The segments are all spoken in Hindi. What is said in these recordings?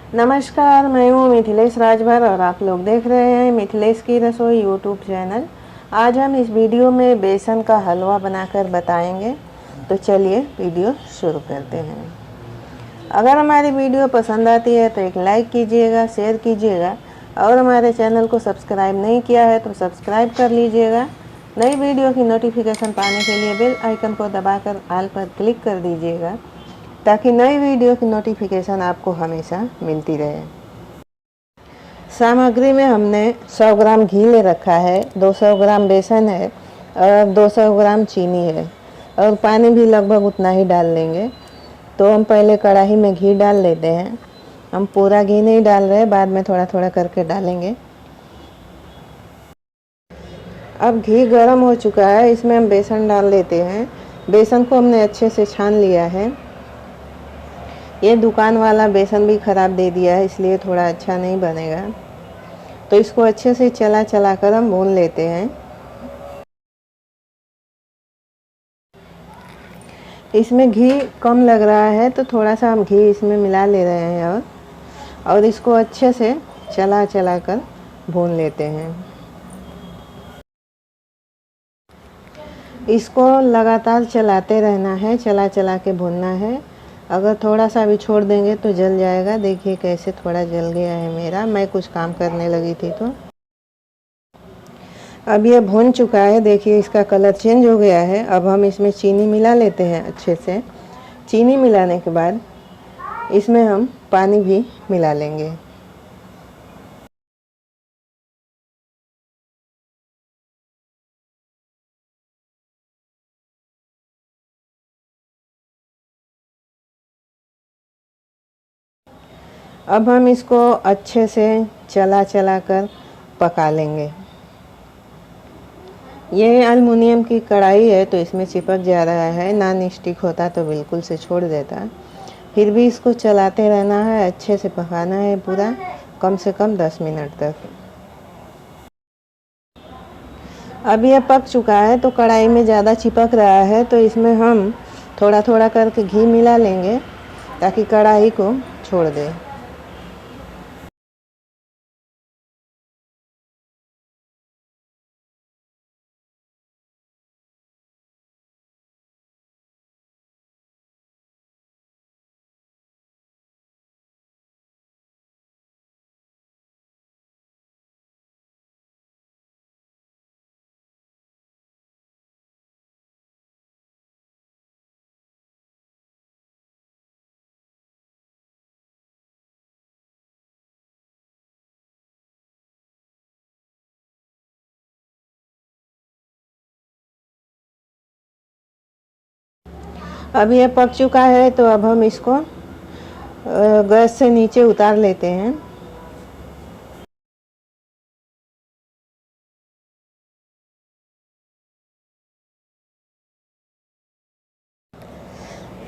नमस्कार, मैं हूँ मिथिलेश राजभर और आप लोग देख रहे हैं मिथिलेश की रसोई यूट्यूब चैनल। आज हम इस वीडियो में बेसन का हलवा बनाकर बताएंगे। तो चलिए वीडियो शुरू करते हैं। अगर हमारी वीडियो पसंद आती है तो एक लाइक कीजिएगा, शेयर कीजिएगा और हमारे चैनल को सब्सक्राइब नहीं किया है तो सब्सक्राइब कर लीजिएगा। नई वीडियो की नोटिफिकेशन पाने के लिए बेल आइकन को दबाकर ऑल पर क्लिक कर दीजिएगा ताकि नई वीडियो की नोटिफिकेशन आपको हमेशा मिलती रहे। सामग्री में हमने 100 ग्राम घी ले रखा है, 200 ग्राम बेसन है और 200 ग्राम चीनी है और पानी भी लगभग उतना ही डाल लेंगे। तो हम पहले कढ़ाई में घी डाल लेते हैं। हम पूरा घी नहीं डाल रहे, बाद में थोड़ा थोड़ा करके डालेंगे। अब घी गर्म हो चुका है, इसमें हम बेसन डाल लेते हैं। बेसन को हमने अच्छे से छान लिया है। ये दुकान वाला बेसन भी ख़राब दे दिया है, इसलिए थोड़ा अच्छा नहीं बनेगा। तो इसको अच्छे से चला चला कर हम भून लेते हैं। इसमें घी कम लग रहा है तो थोड़ा सा हम घी इसमें मिला ले रहे हैं और इसको अच्छे से चला चला कर भून लेते हैं। इसको लगातार चलाते रहना है, चला चला के भूनना है। अगर थोड़ा सा भी छोड़ देंगे तो जल जाएगा। देखिए कैसे थोड़ा जल गया है मेरा, मैं कुछ काम करने लगी थी तो। अब ये भून चुका है, देखिए इसका कलर चेंज हो गया है। अब हम इसमें चीनी मिला लेते हैं अच्छे से। चीनी मिलाने के बाद इसमें हम पानी भी मिला लेंगे। अब हम इसको अच्छे से चला चला कर पका लेंगे। ये एल्युमिनियम की कढ़ाई है तो इसमें चिपक जा रहा है, नॉन स्टिक होता तो बिल्कुल से छोड़ देता। फिर भी इसको चलाते रहना है, अच्छे से पकाना है पूरा, कम से कम 10 मिनट तक। अब ये पक चुका है तो कढ़ाई में ज़्यादा चिपक रहा है तो इसमें हम थोड़ा थोड़ा करके घी मिला लेंगे ताकि कढ़ाई को छोड़ दे। अब ये पक चुका है तो अब हम इसको गैस से नीचे उतार लेते हैं।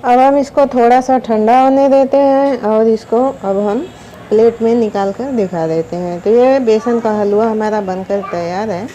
अब हम इसको थोड़ा सा ठंडा होने देते हैं और इसको अब हम प्लेट में निकाल कर दिखा देते हैं। तो ये बेसन का हलवा हमारा बनकर तैयार है।